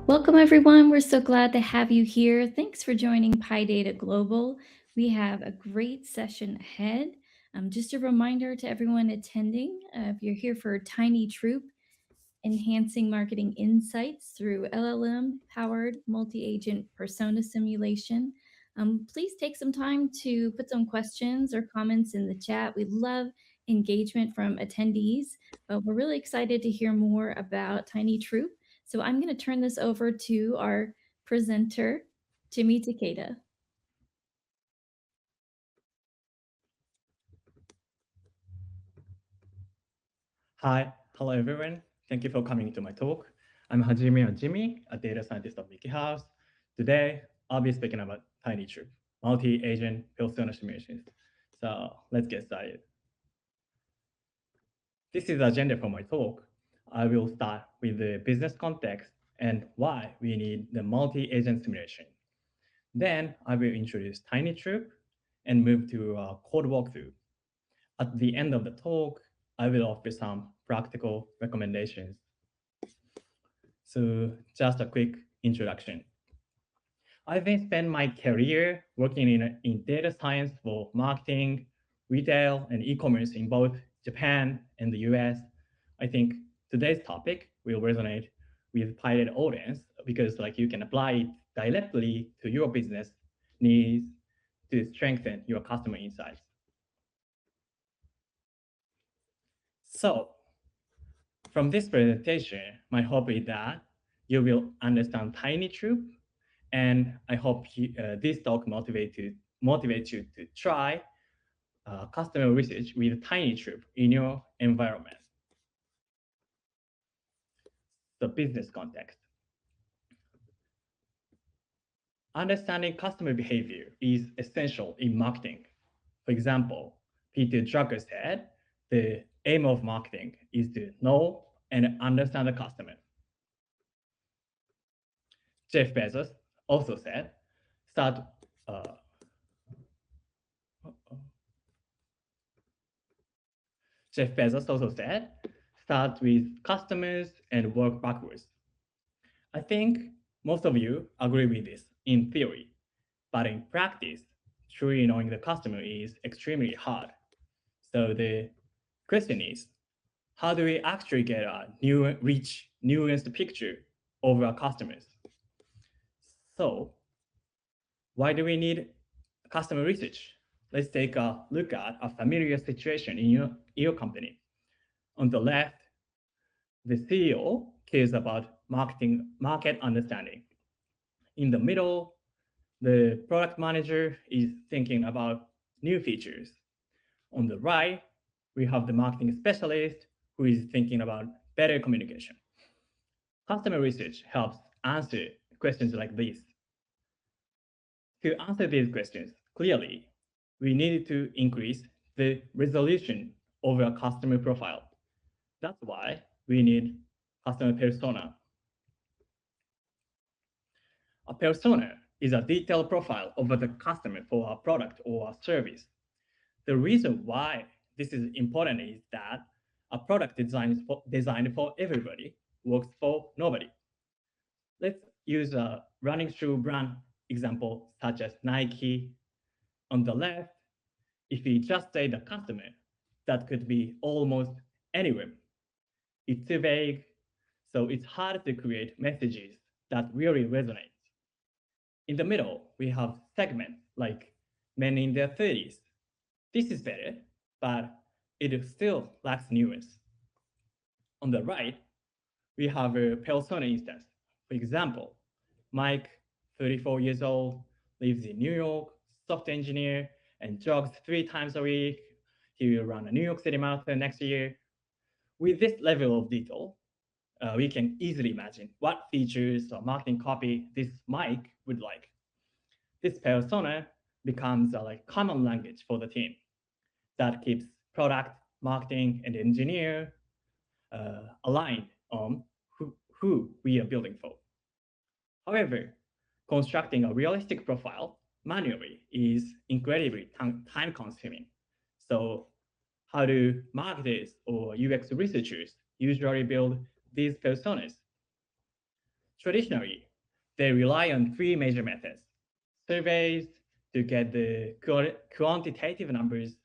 Welcome, everyone. We're so glad to have you here. Thanks for joining PyData Global. We have a great session ahead. Just a reminder to everyone attending, if you're here for TinyTroupe, enhancing marketing insights through LLM-powered multi-agent persona simulation. Please take some time to put some questions or comments in the chat. We love engagement from attendees, but we're really excited to hear more about TinyTroupe. So I'm going to turn this over to our presenter, Jimmy Takeda. Hi, hello everyone. Thank you for coming to my talk. I'm Hajime and Jimmy, a data scientist at WikiHouse. Today, I'll be speaking about TinyTroupe, multi-agent persona simulations. So let's get started. This is the agenda for my talk. I will start with the business context and why we need the multi-agent simulation. Then I will introduce TinyTroupe and move to a code walkthrough. At the end of the talk, I will offer some practical recommendations. So just a quick introduction. I've been spent my career working in data science for marketing, retail, and e-commerce in both Japan and the US. I think today's topic will resonate with pilot audience because you can apply it directly to your business needs to strengthen your customer insights. So from this presentation, my hope is that you will understand TinyTroupe, and I hope this talk motivates you to try customer research with TinyTroupe in your environment. The business context. Understanding customer behavior is essential in marketing. For example, Peter Drucker said, the aim of marketing is to know and understand the customer. Jeff Bezos also said, start with customers and work backwards. I think most of you agree with this in theory, but in practice, truly knowing the customer is extremely hard. So the question is, how do we actually get a rich, nuanced picture of our customers? So why do we need customer research? Let's take a look at a familiar situation in your company. On the left, the CEO cares about market understanding. In the middle, the product manager is thinking about new features. On the right, we have the marketing specialist who is thinking about better communication. Customer research helps answer questions like this. To answer these questions clearly, we need to increase the resolution of our customer profile. That's why we need customer persona. A persona is a detailed profile of the customer for a product or a service. The reason why this is important is that a product designed for everybody works for nobody. Let's use a running shoe brand example such as Nike. On the left, if we just say the customer, that could be almost anywhere. It's too vague, so it's hard to create messages that really resonate. In the middle, we have segments like men in their 30s. This is better, but it still lacks nuance. On the right, we have a persona instance. For example, Mike, 34 years old, lives in New York, software engineer, and jogs 3 times a week. He will run a New York City Marathon next year. With this level of detail, we can easily imagine what features or marketing copy this Mike would like. This persona becomes a common language for the team that keeps product, marketing, and engineer aligned on who we are building for. However, constructing a realistic profile manually is incredibly time-consuming. So how do marketers or UX researchers usually build these personas? Traditionally, they rely on three major methods: surveys to get the quantitative numbers,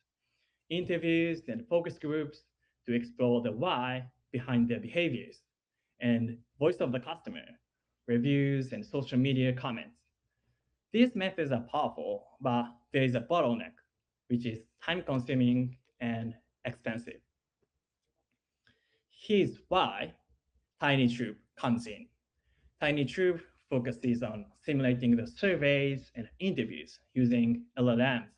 interviews and focus groups to explore the why behind their behaviors, and voice of the customer, reviews and social media comments. These methods are powerful, but there is a bottleneck, which is time consuming and expensive. Here's why TinyTroupe comes in. TinyTroupe focuses on simulating the surveys and interviews using LLMs.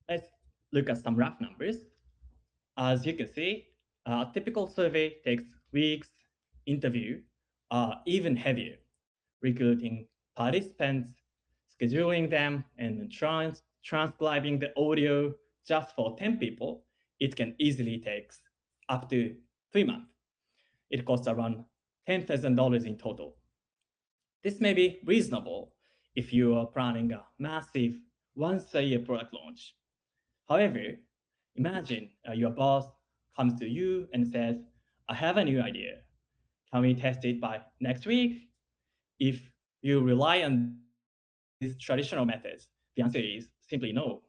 Let's look at some rough numbers. As you can see, a typical survey takes weeks, interview even heavier, recruiting participants, scheduling them, and transcribing the audio just for 10 people. It can easily take up to 3 months. It costs around $10,000 in total. This may be reasonable if you are planning a massive once a year product launch. However, imagine your boss comes to you and says, I have a new idea. Can we test it by next week? If you rely on these traditional methods, the answer is simply no.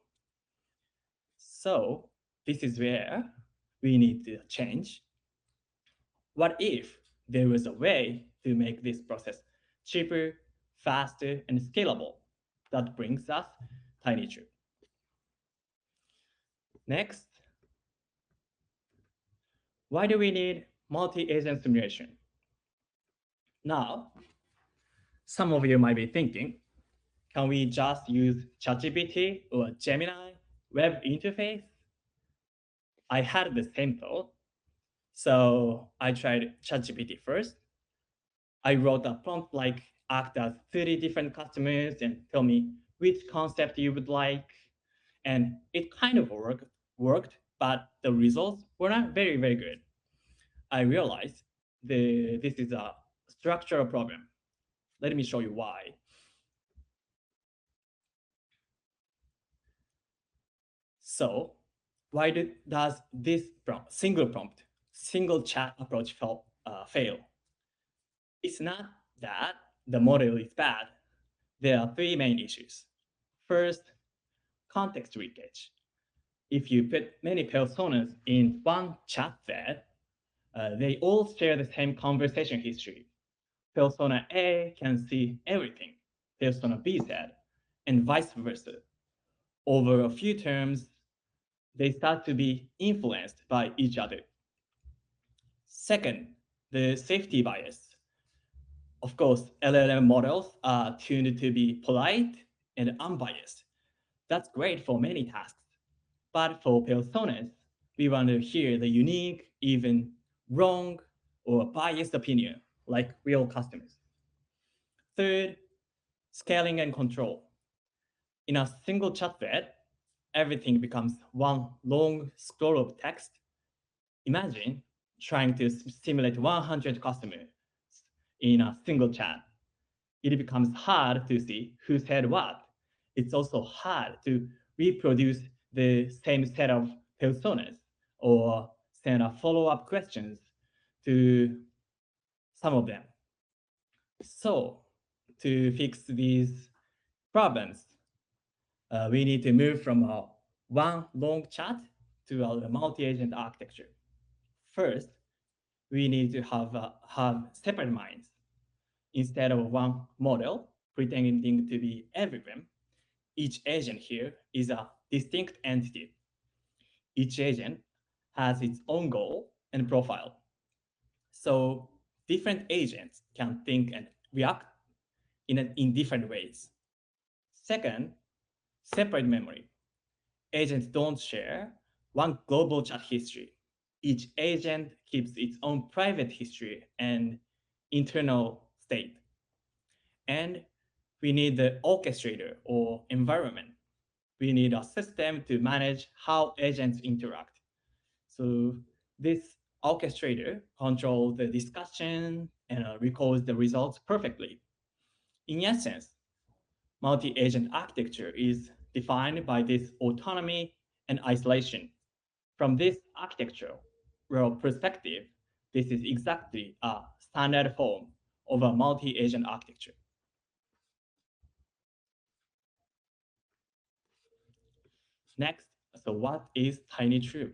So, this is where we need to change. What if there was a way to make this process cheaper, faster, and scalable? That brings us TinyTrue. Next, why do we need multi-agent simulation? Now, some of you might be thinking, can we just use ChatGPT or Gemini web interface? I had the same thought. So I tried ChatGPT first. I wrote a prompt like act as 30 different customers and tell me which concept you would like. And it kind of worked, but the results were not very, very good. I realized this is a structural problem. Let me show you why. So does this single chat approach fail? It's not that the model is bad. There are three main issues. First, context leakage. If you put many personas in one chat thread, they all share the same conversation history. Persona A can see everything Persona B said, and vice versa. Over a few terms, they start to be influenced by each other. Second, the safety bias. Of course, LLM models are tuned to be polite and unbiased. That's great for many tasks. But for personas, we want to hear the unique, even wrong, or biased opinion, like real customers. Third, scaling and control. In a single chat thread, everything becomes one long scroll of text. Imagine trying to simulate 100 customers in a single chat. It becomes hard to see who said what. It's also hard to reproduce the same set of personas or send a follow-up questions to some of them. So to fix these problems, we need to move from a one long chat to a multi-agent architecture. First, we need to have separate minds. Instead of one model pretending to be everyone, each agent here is a distinct entity. Each agent has its own goal and profile. So different agents can think and react in different ways. Second, separate memory. Agents don't share one global chat history. Each agent keeps its own private history and internal state. And we need the orchestrator or environment. We need a system to manage how agents interact. So this orchestrator controls the discussion and records the results perfectly. In essence, multi-agent architecture is defined by this autonomy and isolation. From this architectural perspective, this is exactly a standard form of a multi-agent architecture. Next, so what is TinyTroupe?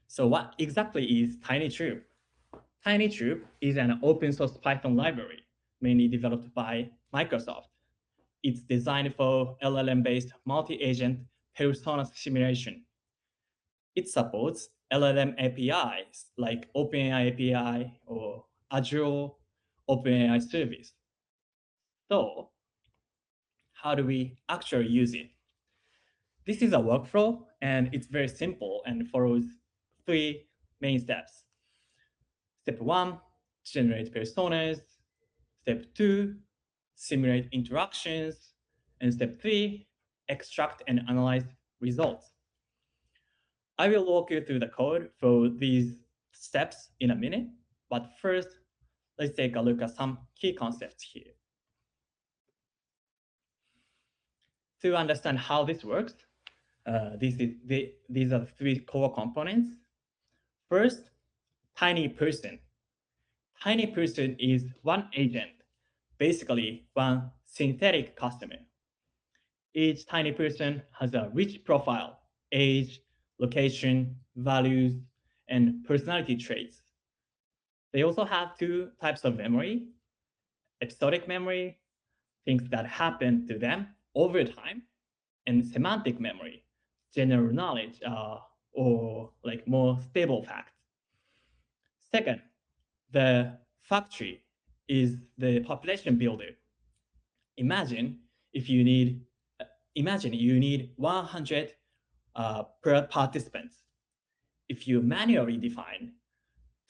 So what exactly is TinyTroupe? TinyTroupe is an open source Python library mainly developed by Microsoft. It's designed for LLM-based multi-agent persona simulation. It supports LLM APIs like OpenAI API or Azure OpenAI service. So how do we actually use it? This is a workflow and it's very simple and follows three main steps. Step one, generate personas. Step two, simulate interactions. And step three, extract and analyze results. I will walk you through the code for these steps in a minute, but first, let's take a look at some key concepts here. To understand how this works, these are the three core components. First, tiny person. Tiny person is one agent, basically one synthetic customer. Each tiny person has a rich profile, age, location, values, and personality traits. They also have two types of memory: episodic memory, things that happen to them over time, and semantic memory, general knowledge, or like more stable facts. Second, the factory is the population builder. Imagine if you need, imagine you need 100 per participants. If you manually define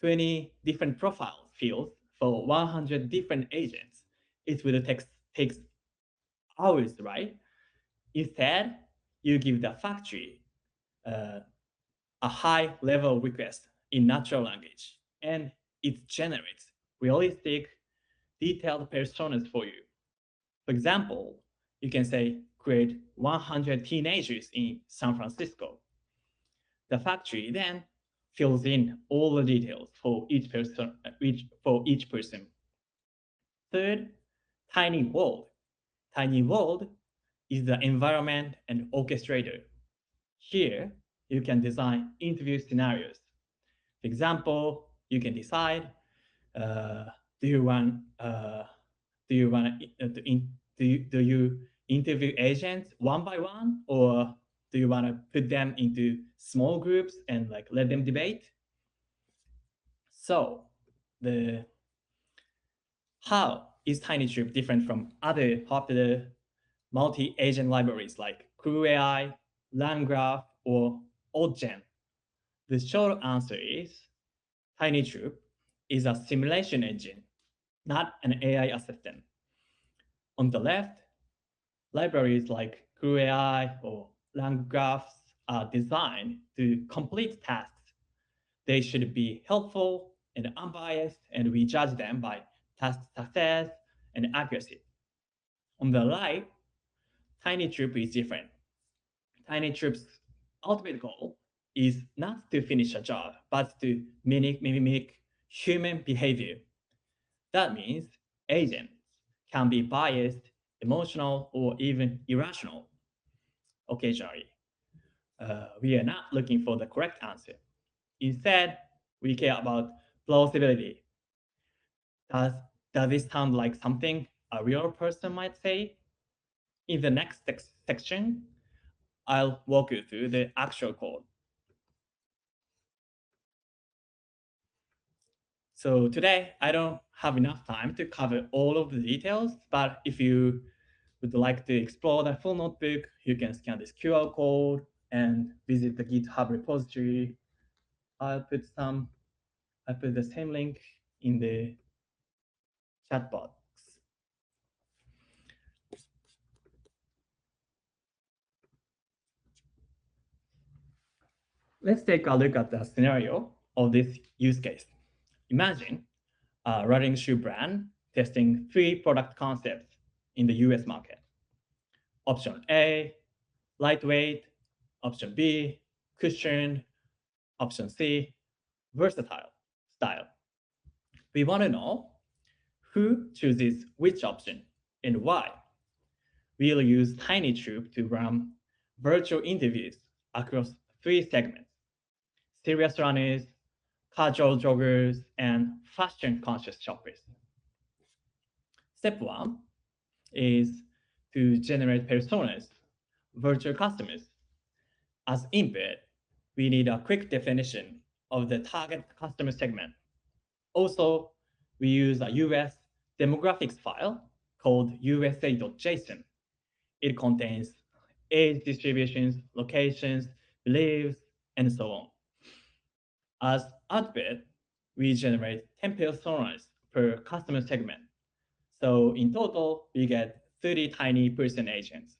20 different profile fields for 100 different agents, it will take hours, right? Instead, you give the factory uh, a high level request in natural language, and it generates realistic, detailed personas for you. For example, you can say create 100 teenagers in San Francisco. The factory then fills in all the details for each person. Third, tiny world. Tiny world is the environment and orchestrator. Here, you can design interview scenarios. For example, you can decide: uh, do you want do you interview agents one by one, or do you want to put them into small groups and like let them debate? So the how is TinyTroupe different from other popular multi-agent libraries like CrewAI, LangGraph, or OddGen? The short answer is TinyTroupe is a simulation engine, not an AI assistant. On the left, libraries like CrewAI or LangGraphs are designed to complete tasks. They should be helpful and unbiased, and we judge them by task success and accuracy. On the right, TinyTroupe is different. TinyTroupe's ultimate goal is not to finish a job, but to mimic human behavior. That means agents can be biased, emotional, or even irrational occasionally. We are not looking for the correct answer. Instead, we care about plausibility. Does, does this sound like something a real person might say? In the next section, I'll walk you through the actual code. So today, I don't have enough time to cover all of the details, but if you would like to explore the full notebook, you can scan this QR code and visit the GitHub repository. I'll put the same link in the chat box. Let's take a look at the scenario of this use case. Imagine a running shoe brand testing three product concepts in the US market. Option A, lightweight. Option B, cushioned. Option C, versatile style. We want to know who chooses which option and why. We'll use TinyTroupe to run virtual interviews across three segments: serious runners, casual joggers, and fashion conscious shoppers. Step one is to generate personas, virtual customers. As input, we need a quick definition of the target customer segment. Also, we use a US demographics file called usa.json. It contains age distributions, locations, beliefs, and so on. As output, we generate 10 personas per customer segment. So in total, we get 30 tiny person agents.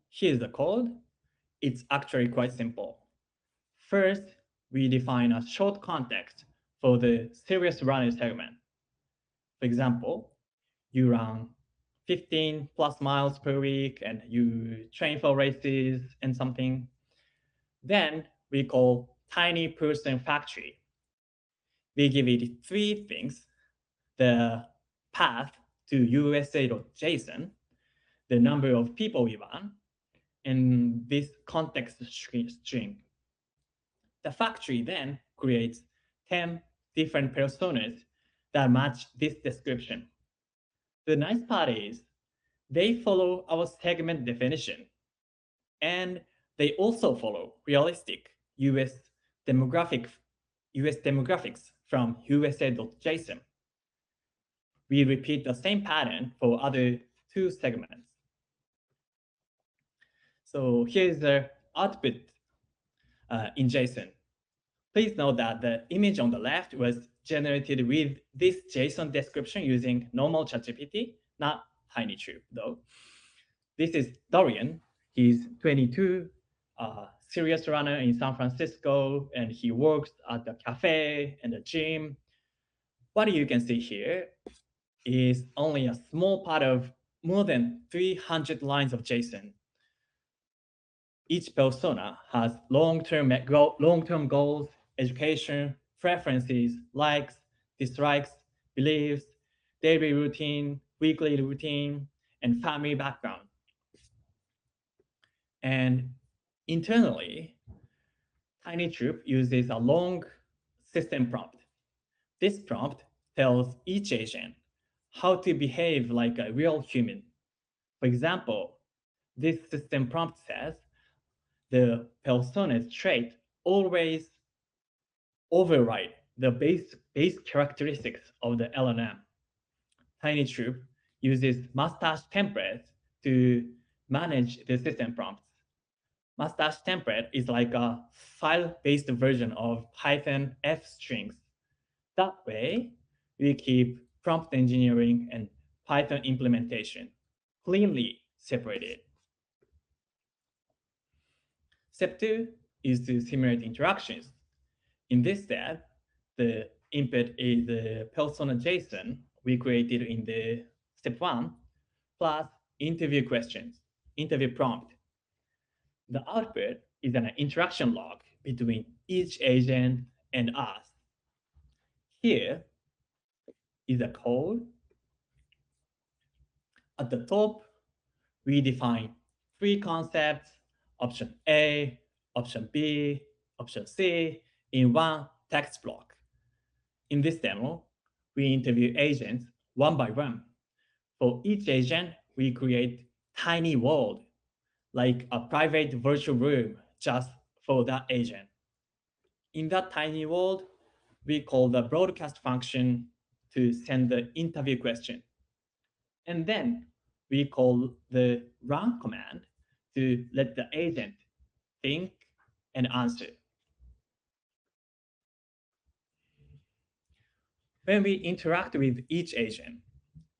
Here's the code. It's actually quite simple. First, we define a short context for the serious runner segment. For example, you run 15 plus miles per week and you train for races and something. Then we call tiny person factory. We give it three things: the path to USA.json, the number of people we run, and this context string. The factory then creates 10 different personas that match this description. The nice part is they follow our segment definition, and they also follow realistic demographic US demographics from USA.json. We repeat the same pattern for other two segments. So here's the output in JSON. Please note that the image on the left was generated with this JSON description using normal ChatGPT, not TinyTroupe though. This is Dorian. He's 22, a serious runner in San Francisco, and he works at the cafe and the gym. What you can see here is only a small part of more than 300 lines of JSON. Each persona has long-term goals, education, preferences, likes, dislikes, beliefs, daily routine, weekly routine, and family background. And internally, TinyTroupe uses a long system prompt. This prompt tells each agent how to behave like a real human. For example, this system prompt says the persona's trait always override the base characteristics of the LLM. TinyTroupe uses mustache templates to manage the system prompts. Mustache template is like a file-based version of Python F strings. That way, we keep prompt engineering and Python implementation cleanly separated. Step 2 is to simulate interactions. In this step, the input is the persona JSON we created in the step 1 plus interview questions, interview prompt. The output is an interaction log between each agent and us. Here is the code. At the top, we define three concepts: option A, option B, option C, in one text block. In this demo, we interview agents one by one. For each agent, we create tiny world, like a private virtual room just for that agent. In that tiny world, we call the broadcast function to send the interview question. And then we call the run command to let the agent think and answer. When we interact with each agent,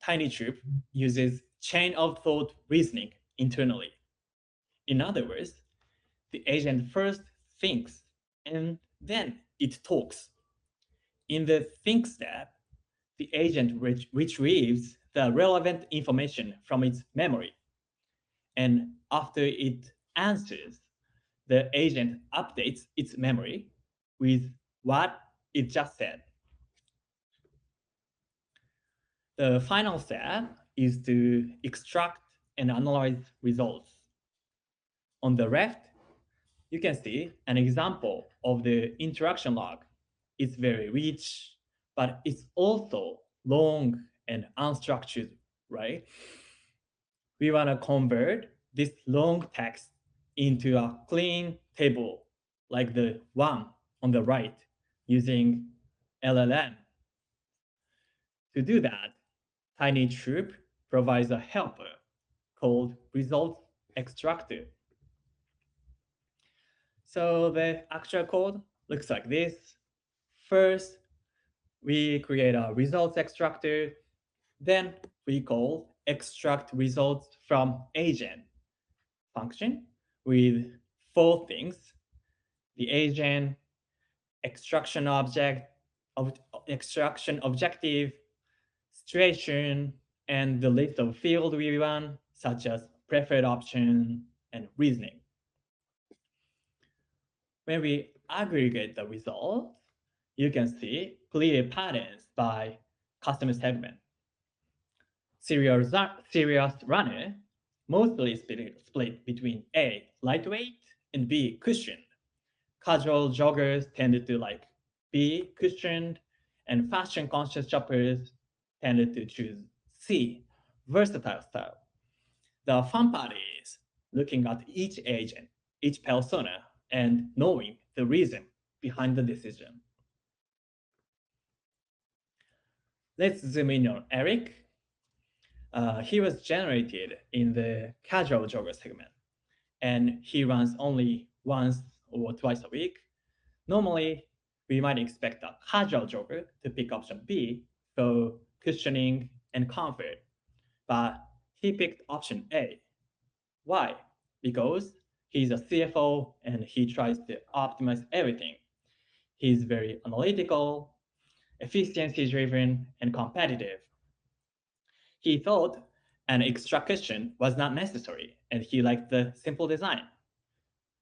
TinyTroupe uses chain of thought reasoning internally. In other words, the agent first thinks and then it talks. In the think step, the agent retrieves the relevant information from its memory. And after it answers, the agent updates its memory with what it just said. The final step is to extract and analyze results. On the left, you can see an example of the interaction log. It's very rich, but it's also long and unstructured, right? We want to convert this long text into a clean table like the one on the right using LLM. To do that, TinyTroupe provides a helper called results extractor. So the actual code looks like this. First, we create a results extractor. Then we call extract results from agent function with four things: the agent, extraction object, extraction objective, situation, and the list of fields we want, such as preferred option and reasoning. When we aggregate the results, you can see clear patterns by customer segment. Serious runner mostly split between A, lightweight, and B, cushioned. Casual joggers tended to like B, cushioned, and fashion conscious shoppers tended to choose C, versatile style. The fun part is looking at each agent, each persona, and knowing the reason behind the decision. Let's zoom in on Eric. He was generated in the casual jogger segment, and he runs only once or twice a week. Normally, we might expect a casual jogger to pick option B for cushioning and comfort, but he picked option A. Why? Because he's a CFO and he tries to optimize everything. He's very analytical, efficiency driven, and competitive. He thought an extra cushion was not necessary and he liked the simple design.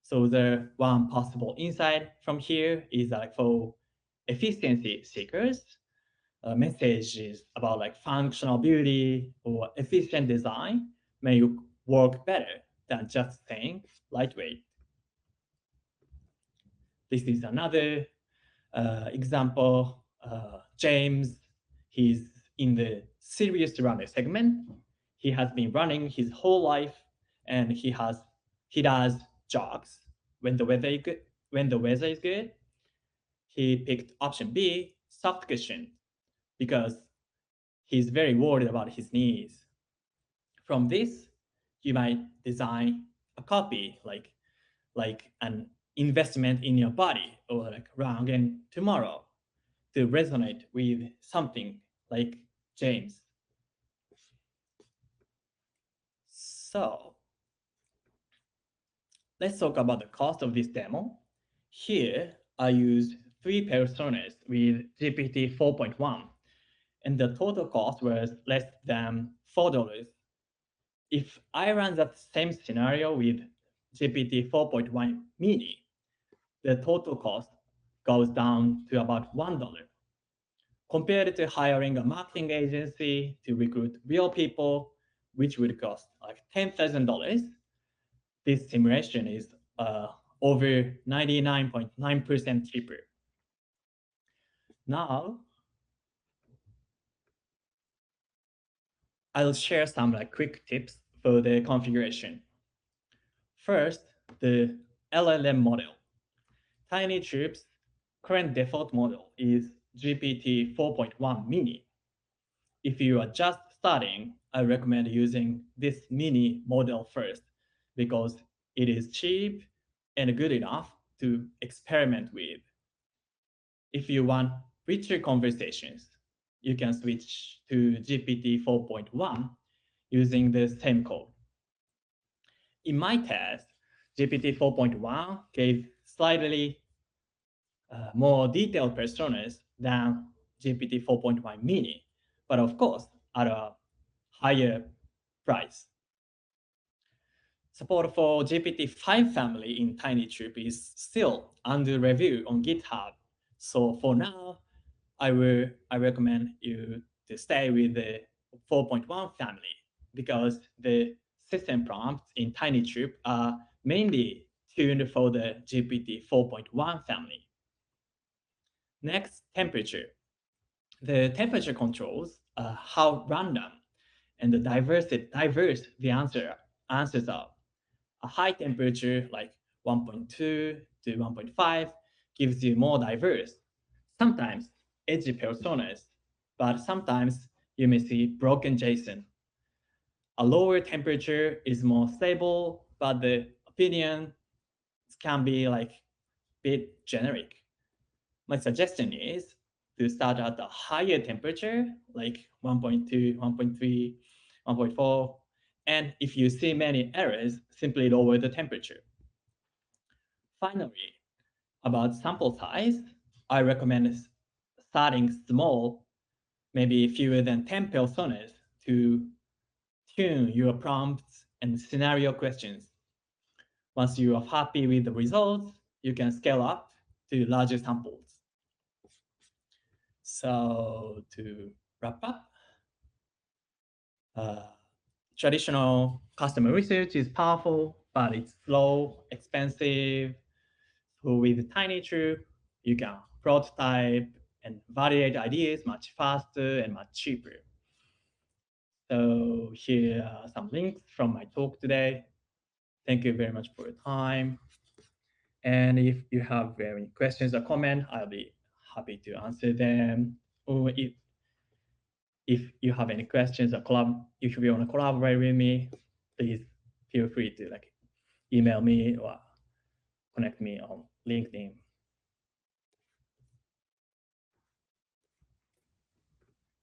So the one possible insight from here is like for efficiency seekers, messages about like functional beauty or efficient design may work better than just saying lightweight. This is another example. James, he's in the serious runner segment. He has been running his whole life, and he does jogs when the weather is good. When the weather is good, he picked option B, soft cushion, because he's very worried about his knees. From this, you might design a copy like an investment in your body or like run again tomorrow to resonate with something like James. So let's talk about the cost of this demo. Here, I used three personas with GPT 4.1, and the total cost was less than $4. If I run that same scenario with GPT 4.1 mini, the total cost goes down to about $1. Compared to hiring a marketing agency to recruit real people, which would cost like $10,000, this simulation is over 99.9% cheaper. Now, I'll share some like quick tips for the configuration. First, the LLM model. TinyTroupe's current default model is GPT 4.1 mini. If you are just starting, I recommend using this mini model first because it is cheap and good enough to experiment with. If you want richer conversations, you can switch to GPT 4.1 using the same code. In my test, GPT 4.1 gave slightly more detailed personas than GPT 4.1 mini, but of course at a higher price. Support for GPT-5 family in TinyTroupe is still under review on GitHub, So for now, I recommend you to stay with the 4.1 family because the system prompts in TinyTroupe are mainly tuned for the GPT 4.1 family. Next, temperature. The temperature controls how random and diverse the answers are. A high temperature like 1.2 to 1.5 gives you more diverse, sometimes edgy personas, but sometimes you may see broken JSON. A lower temperature is more stable, but the opinion can be like bit generic. My suggestion is to start at a higher temperature, like 1.2, 1.3, 1.4, and if you see many errors, simply lower the temperature. Finally, about sample size, I recommend starting small, maybe fewer than 10 personas to tune your prompts and scenario questions. Once you are happy with the results, you can scale up to larger samples. So to wrap up, uh, traditional customer research is powerful, but it's slow, expensive. So with TinyTroupe, you can prototype and validate ideas much faster and much cheaper. So here are some links from my talk today. Thank you very much for your time. And if you have any questions or comments, I'll be happy to answer them. Or if you have any questions or if you want to collaborate with me, please feel free to like email me or connect me on LinkedIn.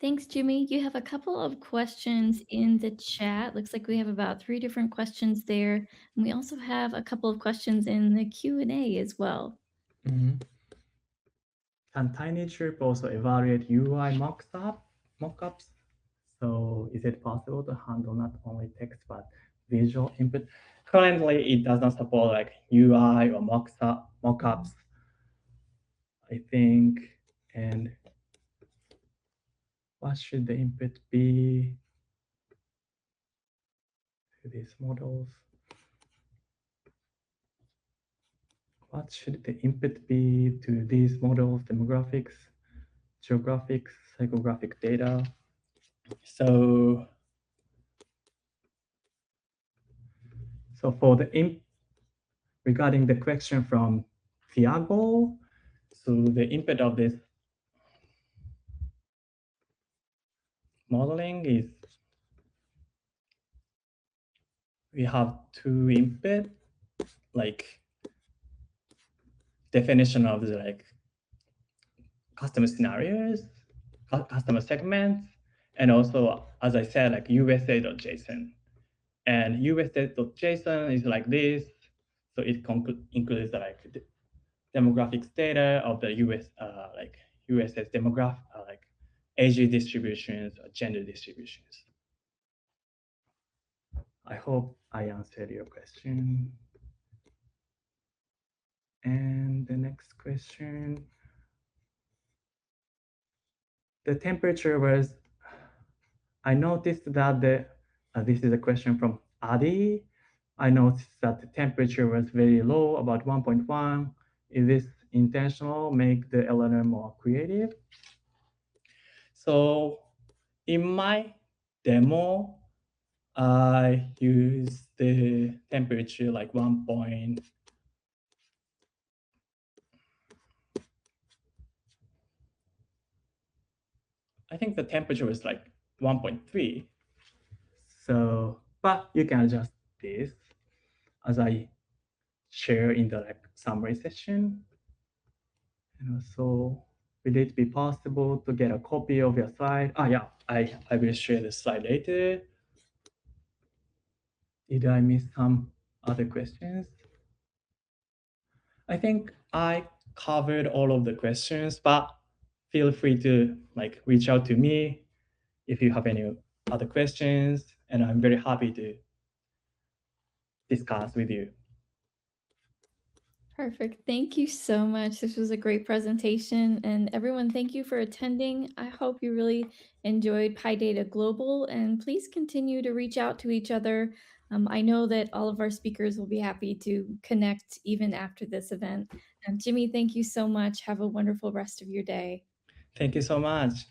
Thanks, Jimmy. You have a couple of questions in the chat. Looks like we have about 3 different questions there. And we also have a couple of questions in the Q&A as well. Mhm. Can TinyTroupe also evaluate UI mockups? So is it possible to handle not only text but visual input? Currently, it does not support like UI or mockups, I think. And what should the input be to these models? What should the input be to these models? Demographics, geographics, psychographic data. So for regarding the question from Thiago, so the input of this modeling is we have two input, like definition of the like customer scenarios, customer segments, and also as I said, like USA.json. And USA.json is like this, so it includes like the demographics data of the US, like US's demographic, like age distributions or gender distributions. I hope I answered your question. And the next question, the temperature was, I noticed that this is a question from Adi. I noticed that the temperature was very low, about 1.1. Is this intentional, make the LLM more creative? So in my demo, I use the temperature like 1 point. I think the temperature was like 1.3. So, but you can adjust this as I share in the like summary session. And also, will it be possible to get a copy of your slide? Yeah, I will share the slide later. Did I miss some other questions? I think I covered all of the questions, but feel free to like reach out to me if you have any other questions, and I'm very happy to discuss with you. Perfect. Thank you so much. This was a great presentation. And everyone, thank you for attending. I hope you really enjoyed PyData Global, and please continue to reach out to each other. I know that all of our speakers will be happy to connect even after this event. Jimmy, thank you so much. Have a wonderful rest of your day. Thank you so much.